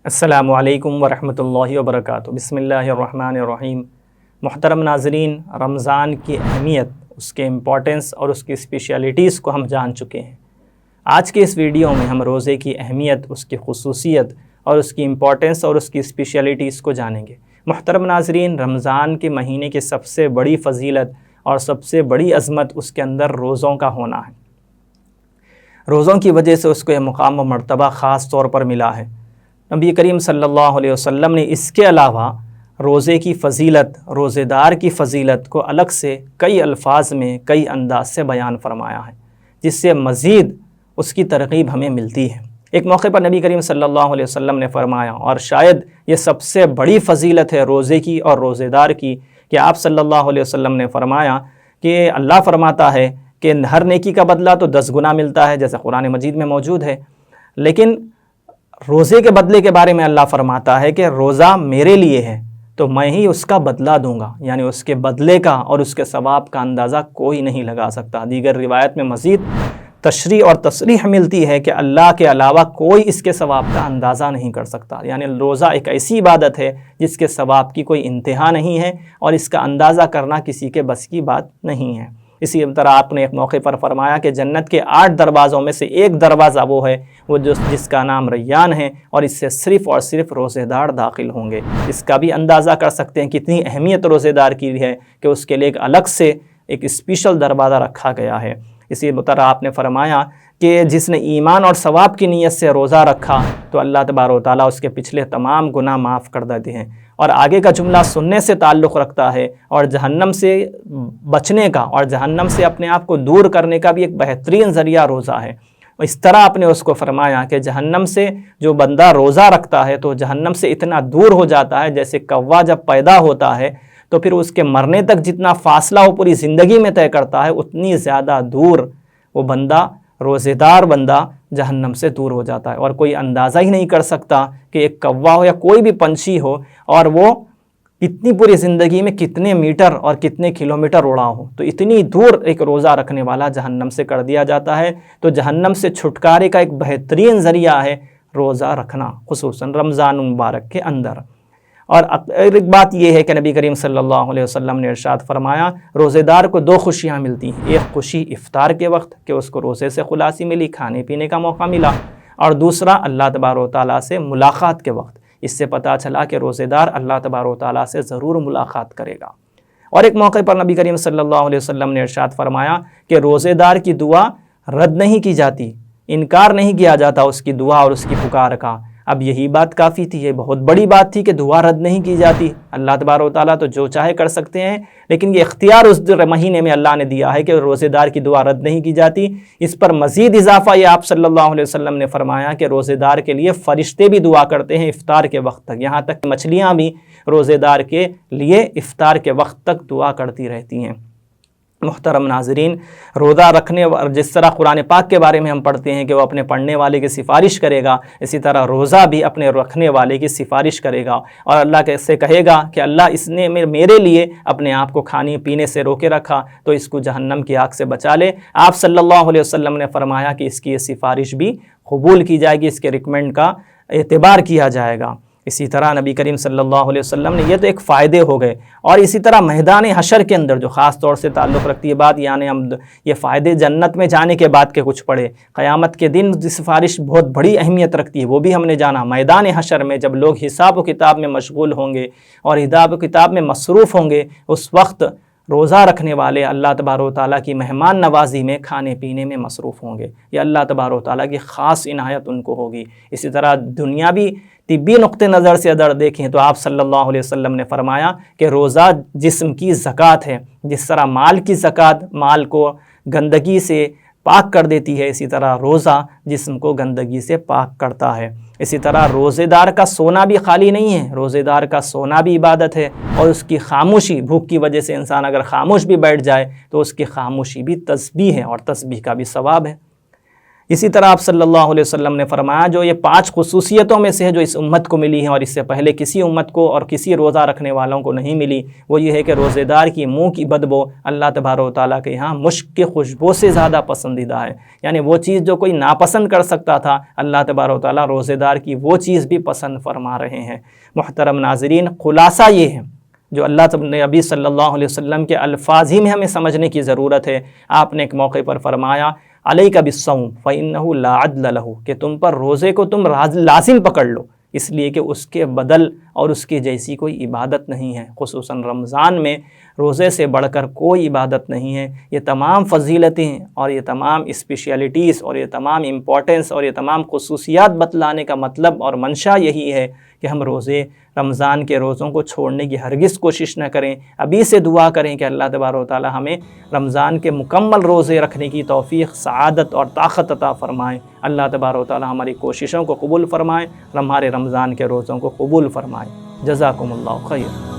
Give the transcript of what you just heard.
السلام علیکم ورحمۃ اللہ وبرکاتہ۔ بسم اللہ الرحمن الرحیم۔ محترم ناظرین، رمضان کی اہمیت، اس کے امپورٹنس اور اس کی اسپیشلٹیز کو ہم جان چکے ہیں۔ آج کے اس ویڈیو میں ہم روزے کی اہمیت، اس کی خصوصیت اور اس کی امپورٹنس اور اس کی اسپیشلٹیز کو جانیں گے۔ محترم ناظرین، رمضان کے مہینے کی سب سے بڑی فضیلت اور سب سے بڑی عظمت اس کے اندر روزوں کا ہونا ہے۔ روزوں کی وجہ سے اس کو یہ مقام و مرتبہ خاص طور پر ملا ہے۔ نبی کریم صلی اللہ علیہ وسلم نے اس کے علاوہ روزے کی فضیلت، روزے دار کی فضیلت کو الگ سے کئی الفاظ میں، کئی انداز سے بیان فرمایا ہے، جس سے مزید اس کی ترغیب ہمیں ملتی ہے۔ ایک موقع پر نبی کریم صلی اللہ علیہ وسلم نے فرمایا، اور شاید یہ سب سے بڑی فضیلت ہے روزے کی اور روزے دار کی، کہ آپ صلی اللہ علیہ وسلم نے فرمایا کہ اللہ فرماتا ہے کہ ہر نیکی کا بدلہ تو 10 گنا ملتا ہے، جیسے قرآن مجید میں موجود ہے، لیکن روزے کے بدلے کے بارے میں اللہ فرماتا ہے کہ روزہ میرے لیے ہے تو میں ہی اس کا بدلہ دوں گا، یعنی اس کے بدلے کا اور اس کے ثواب کا اندازہ کوئی نہیں لگا سکتا۔ دیگر روایت میں مزید تشریح اور تصریح ملتی ہے کہ اللہ کے علاوہ کوئی اس کے ثواب کا اندازہ نہیں کر سکتا، یعنی روزہ ایک ایسی عبادت ہے جس کے ثواب کی کوئی انتہا نہیں ہے اور اس کا اندازہ کرنا کسی کے بس کی بات نہیں ہے۔ اسی طرح آپ نے ایک موقع پر فرمایا کہ جنت کے 8 دروازوں میں سے ایک دروازہ وہ ہے جس کا نام ریان ہے، اور اس سے صرف اور صرف روزے دار داخل ہوں گے۔ اس کا بھی اندازہ کر سکتے ہیں کتنی اہمیت روزے دار کی ہے کہ اس کے لیے ایک الگ سے ایک اسپیشل دروازہ رکھا گیا ہے۔ اسی طرح آپ نے فرمایا کہ جس نے ایمان اور ثواب کی نیت سے روزہ رکھا تو اللہ تبارک و تعالیٰ اس کے پچھلے تمام گناہ معاف کر دیتے ہیں۔ اور آگے کا جملہ سننے سے تعلق رکھتا ہے، اور جہنم سے بچنے کا اور جہنم سے اپنے آپ کو دور کرنے کا بھی ایک بہترین ذریعہ روزہ ہے۔ اس طرح آپ نے اس کو فرمایا کہ جہنم سے جو بندہ روزہ رکھتا ہے تو جہنم سے اتنا دور ہو جاتا ہے، جیسے کوا جب پیدا ہوتا ہے تو پھر اس کے مرنے تک جتنا فاصلہ وہ پوری زندگی میں طے کرتا ہے، اتنی زیادہ دور وہ بندہ، روزے دار بندہ، جہنم سے دور ہو جاتا ہے۔ اور کوئی اندازہ ہی نہیں کر سکتا کہ ایک کوا ہو یا کوئی بھی پنچھی ہو اور وہ اتنی پوری زندگی میں کتنے میٹر اور کتنے کلومیٹر اڑا ہو، تو اتنی دور ایک روزہ رکھنے والا جہنم سے کر دیا جاتا ہے۔ تو جہنم سے چھٹکارے کا ایک بہترین ذریعہ ہے روزہ رکھنا، خصوصاً رمضان مبارک کے اندر۔ اور ایک بات یہ ہے کہ نبی کریم صلی اللہ علیہ وسلم نے ارشاد فرمایا، روزے دار کو 2 خوشیاں ملتی ہیں۔ ایک خوشی افطار کے وقت کہ اس کو روزے سے خلاصی ملی، کھانے پینے کا موقع ملا، اور دوسرا اللہ تبارک و تعالیٰ سے ملاقات کے وقت۔ اس سے پتہ چلا کہ روزے دار اللہ تبارک و تعالیٰ سے ضرور ملاقات کرے گا۔ اور ایک موقع پر نبی کریم صلی اللہ علیہ وسلم نے ارشاد فرمایا کہ روزے دار کی دعا رد نہیں کی جاتی، انکار نہیں کیا جاتا اس کی دعا اور اس کی پکار کا۔ اب یہی بات کافی تھی، یہ بہت بڑی بات تھی کہ دعا رد نہیں کی جاتی۔ اللہ تبارک و تعالیٰ تو جو چاہے کر سکتے ہیں، لیکن یہ اختیار اس مہینے میں اللہ نے دیا ہے کہ روزے دار کی دعا رد نہیں کی جاتی۔ اس پر مزید اضافہ یہ آپ صلی اللہ علیہ وسلم نے فرمایا کہ روزے دار کے لیے فرشتے بھی دعا کرتے ہیں افطار کے وقت تک، یہاں تک مچھلیاں بھی روزے دار کے لیے افطار کے وقت تک دعا کرتی رہتی ہیں۔ محترم ناظرین، روزہ رکھنے جس طرح قرآن پاک کے بارے میں ہم پڑھتے ہیں کہ وہ اپنے پڑھنے والے کی سفارش کرے گا، اسی طرح روزہ بھی اپنے رکھنے والے کی سفارش کرے گا، اور اللہ سے کہے گا کہ اللہ اس نے میرے لیے اپنے آپ کو کھانے پینے سے روکے رکھا تو اس کو جہنم کی آگ سے بچا لے۔ آپ صلی اللہ علیہ وسلم نے فرمایا کہ اس کی یہ سفارش بھی قبول کی جائے گی، اس کے ریکمنڈ کا اعتبار کیا جائے گا۔ اسی طرح نبی کریم صلی اللہ علیہ وسلم نے، یہ تو ایک فائدے ہو گئے، اور اسی طرح میدان حشر کے اندر جو خاص طور سے تعلق رکھتی ہے بات، یعنی ہم یہ فائدے جنت میں جانے کے بعد کے کچھ پڑھے، قیامت کے دن سفارش بہت بڑی اہمیت رکھتی ہے، وہ بھی ہم نے جانا۔ میدان حشر میں جب لوگ حساب و کتاب میں مشغول ہوں گے اور حساب و کتاب میں مصروف ہوں گے، اس وقت روزہ رکھنے والے اللہ تبارک و تعالیٰ کی مہمان نوازی میں، کھانے پینے میں مصروف ہوں گے۔ یہ اللہ تبارک و تعالیٰ کی خاص عنایت ان کو ہوگی۔ اسی طرح دنیاوی طبی نقطہ نظر سے اگر دیکھیں تو آپ صلی اللہ علیہ وسلم نے فرمایا کہ روزہ جسم کی زکوٰۃ ہے، جس طرح مال کی زکوٰۃ مال کو گندگی سے پاک کر دیتی ہے، اسی طرح روزہ جسم کو گندگی سے پاک کرتا ہے۔ اسی طرح روزے دار کا سونا بھی خالی نہیں ہے، روزے دار کا سونا بھی عبادت ہے، اور اس کی خاموشی، بھوک کی وجہ سے انسان اگر خاموش بھی بیٹھ جائے تو اس کی خاموشی بھی تسبیح ہے، اور تسبیح کا بھی ثواب ہے۔ اسی طرح آپ صلی اللہ علیہ وسلم نے فرمایا جو یہ 5 خصوصیتوں میں سے ہے جو اس امت کو ملی ہیں اور اس سے پہلے کسی امت کو اور کسی روزہ رکھنے والوں کو نہیں ملی، وہ یہ ہے کہ روزے دار کی منہ کی بدبو اللہ تبارک و تعالیٰ کے یہاں مشک کی خوشبو سے زیادہ پسندیدہ ہے۔ یعنی وہ چیز جو کوئی ناپسند کر سکتا تھا، اللہ تبارک و تعالیٰ روزے دار کی وہ چیز بھی پسند فرما رہے ہیں۔ محترم ناظرین، خلاصہ یہ ہے جو اللہ نبی صلی اللہ علیہ وسلم کے الفاظ ہی میں ہمیں سمجھنے کی ضرورت ہے۔ آپ نے ایک موقع پر فرمایا علیک بالصوم فإنہ لا عدل لہ، کہ تم پر روزے کو تم لازم پکڑ لو، اس لیے کہ اس کے بدل اور اس کی جیسی کوئی عبادت نہیں ہے۔ خصوصاً رمضان میں روزے سے بڑھ کر کوئی عبادت نہیں ہے۔ یہ تمام فضیلتیں اور یہ تمام اسپیشلٹیز اور یہ تمام امپورٹنس اور یہ تمام خصوصیات بتلانے کا مطلب اور منشا یہی ہے کہ ہم رمضان کے روزوں کو چھوڑنے کی ہرگز کوشش نہ کریں۔ ابھی سے دعا کریں کہ اللہ تبارک و تعالی ہمیں رمضان کے مکمل روزے رکھنے کی توفیق، سعادت اور طاقت عطا فرمائیں۔ اللہ تبارک و تعالی ہماری کوششوں کو قبول فرمائیں، ہمارے رمضان کے روزوں کو قبول فرمائیں۔ جزاکم اللہ خیر۔